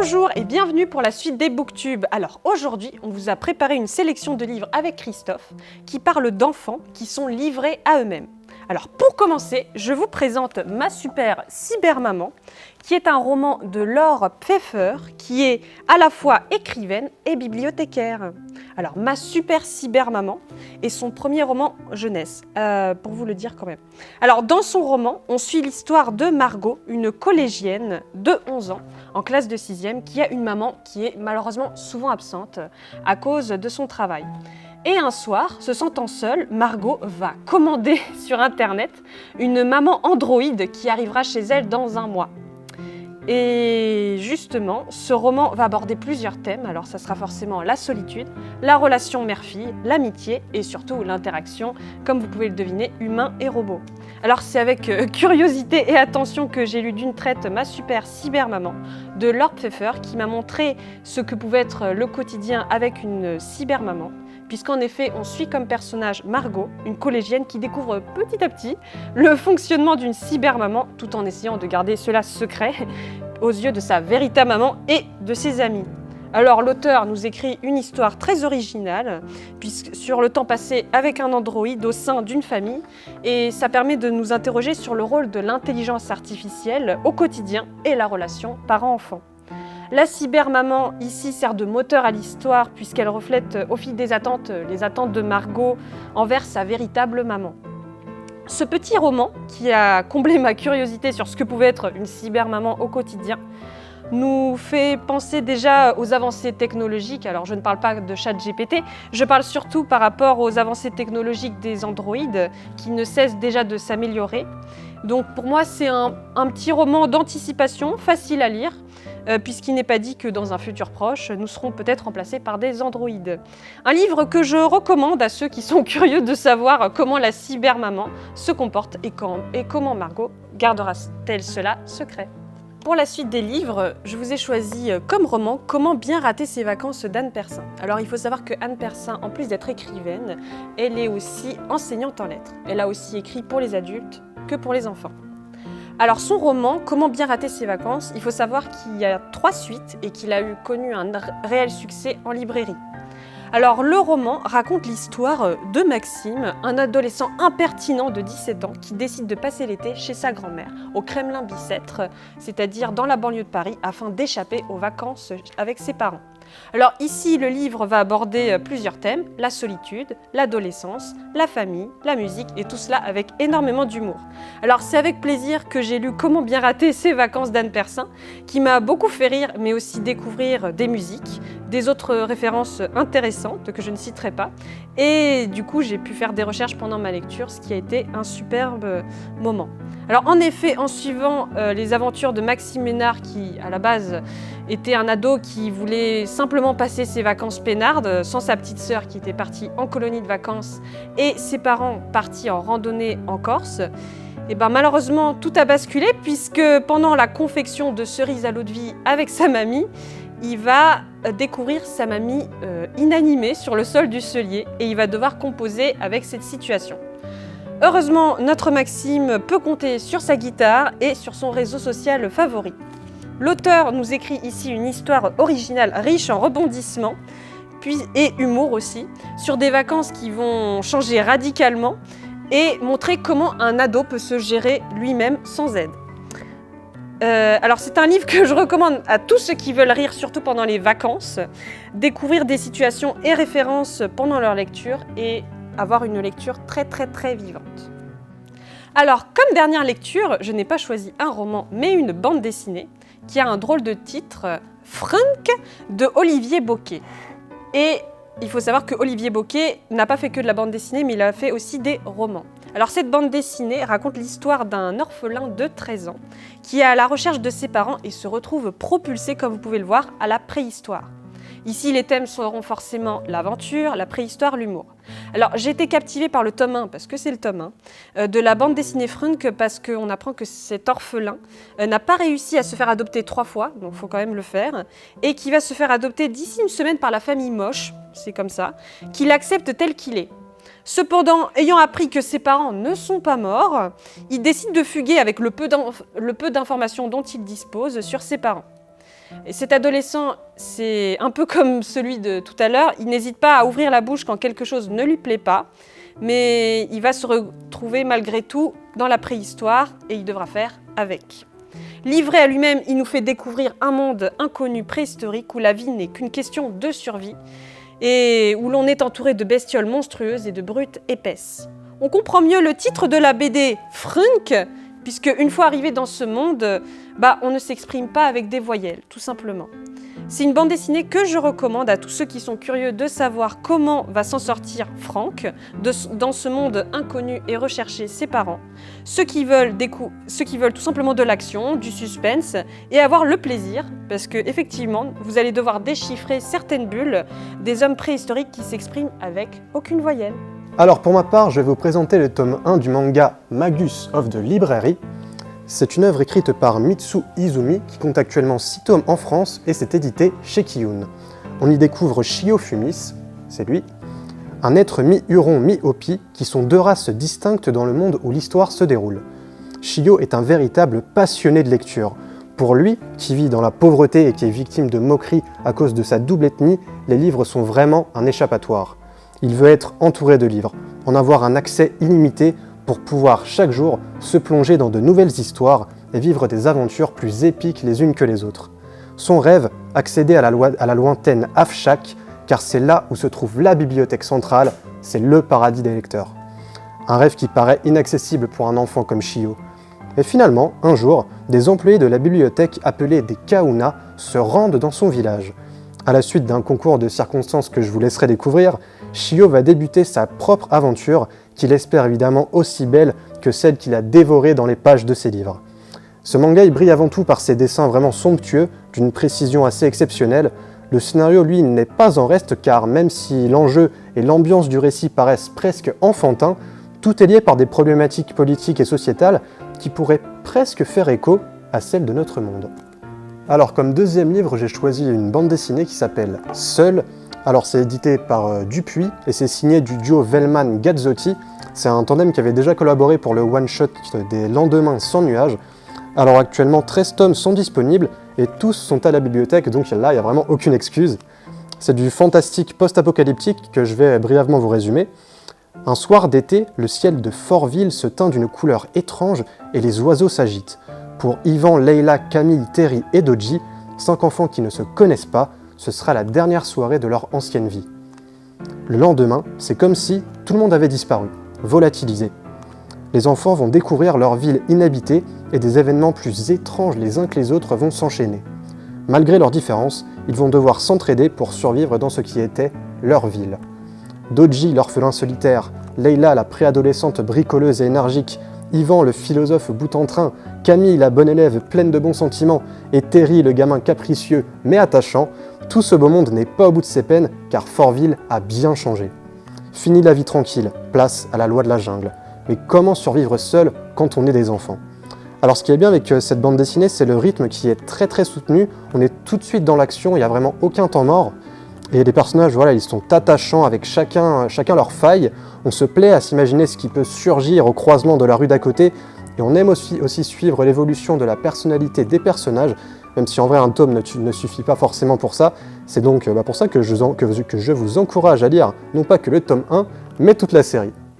Bonjour et bienvenue pour la suite des Booktubes. Alors aujourd'hui, on vous a préparé une sélection de livres avec Christophe qui parlent d'enfants qui sont livrés à eux-mêmes. Alors pour commencer, je vous présente Ma super cybermaman, qui est un roman de Laure Pfeffer, qui est à la fois écrivaine et bibliothécaire. Alors Ma super cybermaman est son premier roman jeunesse, pour vous le dire quand même. Alors dans son roman, on suit l'histoire de Margot, une collégienne de 11 ans, en classe de 6e, qui a une maman qui est malheureusement souvent absente à cause de son travail. Et un soir, se sentant seule, Margot va commander sur Internet une maman androïde qui arrivera chez elle dans un mois. Et justement, ce roman va aborder plusieurs thèmes. Alors ça sera forcément la solitude, la relation mère-fille, l'amitié et surtout l'interaction, comme vous pouvez le deviner, humain et robot. Alors c'est avec curiosité et attention que j'ai lu d'une traite Ma super cybermaman de Laure Pfeffer, qui m'a montré ce que pouvait être le quotidien avec une cybermaman. Puisqu'en effet, on suit comme personnage Margot, une collégienne qui découvre petit à petit le fonctionnement d'une cybermaman, tout en essayant de garder cela secret aux yeux de sa véritable maman et de ses amis. Alors l'auteur nous écrit une histoire très originale, puisque sur le temps passé avec un androïde au sein d'une famille, et ça permet de nous interroger sur le rôle de l'intelligence artificielle au quotidien et la relation parent-enfant. La cybermaman ici sert de moteur à l'histoire puisqu'elle reflète au fil des attentes les attentes de Margot envers sa véritable maman. Ce petit roman, qui a comblé ma curiosité sur ce que pouvait être une cybermaman au quotidien, nous fait penser déjà aux avancées technologiques. Alors je ne parle pas de ChatGPT, je parle surtout par rapport aux avancées technologiques des androïdes qui ne cessent déjà de s'améliorer. Donc pour moi c'est un petit roman d'anticipation, facile à lire, puisqu'il n'est pas dit que dans un futur proche, nous serons peut-être remplacés par des androïdes. Un livre que je recommande à ceux qui sont curieux de savoir comment la cybermaman se comporte et comment Margot gardera-t-elle cela secret. Pour la suite des livres, je vous ai choisi comme roman Comment bien rater ses vacances d'Anne Persin. Alors il faut savoir que Anne Persin, en plus d'être écrivaine, elle est aussi enseignante en lettres. Elle a aussi écrit pour les adultes que pour les enfants. Alors son roman, Comment bien rater ses vacances, il faut savoir qu'il y a 3 suites et qu'il a connu un réel succès en librairie. Alors le roman raconte l'histoire de Maxime, un adolescent impertinent de 17 ans qui décide de passer l'été chez sa grand-mère, au Kremlin-Bicêtre, c'est-à-dire dans la banlieue de Paris, afin d'échapper aux vacances avec ses parents. Alors ici, le livre va aborder plusieurs thèmes, la solitude, l'adolescence, la famille, la musique et tout cela avec énormément d'humour. Alors c'est avec plaisir que j'ai lu Comment bien rater ses vacances d'Anne Persin, qui m'a beaucoup fait rire mais aussi découvrir des musiques, des autres références intéressantes que je ne citerai pas. Et du coup, j'ai pu faire des recherches pendant ma lecture, ce qui a été un superbe moment. Alors en effet, en suivant les aventures de Maxime Ménard, qui à la base était un ado qui voulait simplement passer ses vacances peinardes sans sa petite sœur qui était partie en colonie de vacances et ses parents partis en randonnée en Corse, et ben malheureusement tout a basculé puisque pendant la confection de cerises à l'eau de vie avec sa mamie, il va découvrir sa mamie inanimée sur le sol du cellier et il va devoir composer avec cette situation. Heureusement, notre Maxime peut compter sur sa guitare et sur son réseau social favori. L'auteur nous écrit ici une histoire originale, riche en rebondissements et humour aussi, sur des vacances qui vont changer radicalement et montrer comment un ado peut se gérer lui-même sans aide. Alors c'est un livre que je recommande à tous ceux qui veulent rire, surtout pendant les vacances, découvrir des situations et références pendant leur lecture et avoir une lecture très vivante. Alors comme dernière lecture, je n'ai pas choisi un roman mais une bande dessinée qui a un drôle de titre, Frunk de Olivier Bocquet. Et il faut savoir que Olivier Bocquet n'a pas fait que de la bande dessinée, mais il a fait aussi des romans. Alors cette bande dessinée raconte l'histoire d'un orphelin de 13 ans qui est à la recherche de ses parents et se retrouve propulsé, comme vous pouvez le voir, à la préhistoire. Ici, les thèmes seront forcément l'aventure, la préhistoire, l'humour. Alors, j'ai été captivée par le tome 1, parce que c'est le tome 1, de la bande dessinée Frunk, parce qu'on apprend que cet orphelin n'a pas réussi à se faire adopter 3 fois, donc il faut quand même le faire, et qui va se faire adopter d'ici une semaine par la famille Moche, c'est comme ça, qui l'accepte tel qu'il est. Cependant, ayant appris que ses parents ne sont pas morts, il décide de fuguer avec le peu d'informations dont il dispose sur ses parents. Et cet adolescent, c'est un peu comme celui de tout à l'heure, il n'hésite pas à ouvrir la bouche quand quelque chose ne lui plaît pas, mais il va se retrouver malgré tout dans la préhistoire et il devra faire avec. Livré à lui-même, il nous fait découvrir un monde inconnu préhistorique où la vie n'est qu'une question de survie et où l'on est entouré de bestioles monstrueuses et de brutes épaisses. On comprend mieux le titre de la BD Frunk, puisque une fois arrivé dans ce monde, on ne s'exprime pas avec des voyelles, tout simplement. C'est une bande dessinée que je recommande à tous ceux qui sont curieux de savoir comment va s'en sortir Frank dans ce monde inconnu et rechercher ses parents. Ceux qui veulent tout simplement de l'action, du suspense et avoir le plaisir, parce que effectivement, vous allez devoir déchiffrer certaines bulles des hommes préhistoriques qui s'expriment avec aucune voyelle. Alors pour ma part, je vais vous présenter le tome 1 du manga Magus of the Library. C'est une œuvre écrite par Mitsu Izumi qui compte actuellement 6 tomes en France et c'est édité chez Kiyun. On y découvre Shio Fumis, c'est lui, un être mi-huron, mi-hopi qui sont deux races distinctes dans le monde où l'histoire se déroule. Shio est un véritable passionné de lecture. Pour lui, qui vit dans la pauvreté et qui est victime de moqueries à cause de sa double ethnie, les livres sont vraiment un échappatoire. Il veut être entouré de livres, en avoir un accès illimité pour pouvoir chaque jour se plonger dans de nouvelles histoires et vivre des aventures plus épiques les unes que les autres. Son rêve, accéder à la lointaine Afshak, car c'est là où se trouve la bibliothèque centrale, c'est le paradis des lecteurs. Un rêve qui paraît inaccessible pour un enfant comme Shio. Mais finalement, un jour, des employés de la bibliothèque appelés des Kahuna se rendent dans son village. À la suite d'un concours de circonstances que je vous laisserai découvrir, Shio va débuter sa propre aventure, qu'il espère évidemment aussi belle que celle qu'il a dévorée dans les pages de ses livres. Ce manga il brille avant tout par ses dessins vraiment somptueux, d'une précision assez exceptionnelle. Le scénario, lui, n'est pas en reste car même si l'enjeu et l'ambiance du récit paraissent presque enfantins, tout est lié par des problématiques politiques et sociétales qui pourraient presque faire écho à celles de notre monde. Alors comme deuxième livre, j'ai choisi une bande dessinée qui s'appelle Seul. Alors c'est édité par Dupuis et c'est signé du duo Vellman-Gazzotti. C'est un tandem qui avait déjà collaboré pour le one-shot des Lendemains sans nuages. Alors actuellement 13 tomes sont disponibles et tous sont à la bibliothèque, donc là il n'y a vraiment aucune excuse. C'est du fantastique post-apocalyptique que je vais brièvement vous résumer. Un soir d'été, le ciel de Fortville se teint d'une couleur étrange et les oiseaux s'agitent. Pour Yvan, Leila, Camille, Terry et Doji, 5 enfants qui ne se connaissent pas, ce sera la dernière soirée de leur ancienne vie. Le lendemain, c'est comme si tout le monde avait disparu, volatilisé. Les enfants vont découvrir leur ville inhabitée et des événements plus étranges les uns que les autres vont s'enchaîner. Malgré leurs différences, ils vont devoir s'entraider pour survivre dans ce qui était leur ville. Doji, l'orphelin solitaire, Leila, la préadolescente bricoleuse et énergique, Yvan, le philosophe boute-en-train, Camille, la bonne élève pleine de bons sentiments, et Terry, le gamin capricieux mais attachant, tout ce beau monde n'est pas au bout de ses peines car Fortville a bien changé. Fini la vie tranquille, place à la loi de la jungle. Mais comment survivre seul quand on est des enfants ? Alors ce qui est bien avec cette bande dessinée, c'est le rythme qui est très soutenu, on est tout de suite dans l'action, il n'y a vraiment aucun temps mort. Et les personnages, voilà, ils sont attachants avec chacun leur faille. On se plaît à s'imaginer ce qui peut surgir au croisement de la rue d'à côté. Et on aime aussi suivre l'évolution de la personnalité des personnages, même si en vrai un tome ne suffit pas forcément pour ça. C'est donc pour ça que je vous encourage à lire non pas que le tome 1, mais toute la série.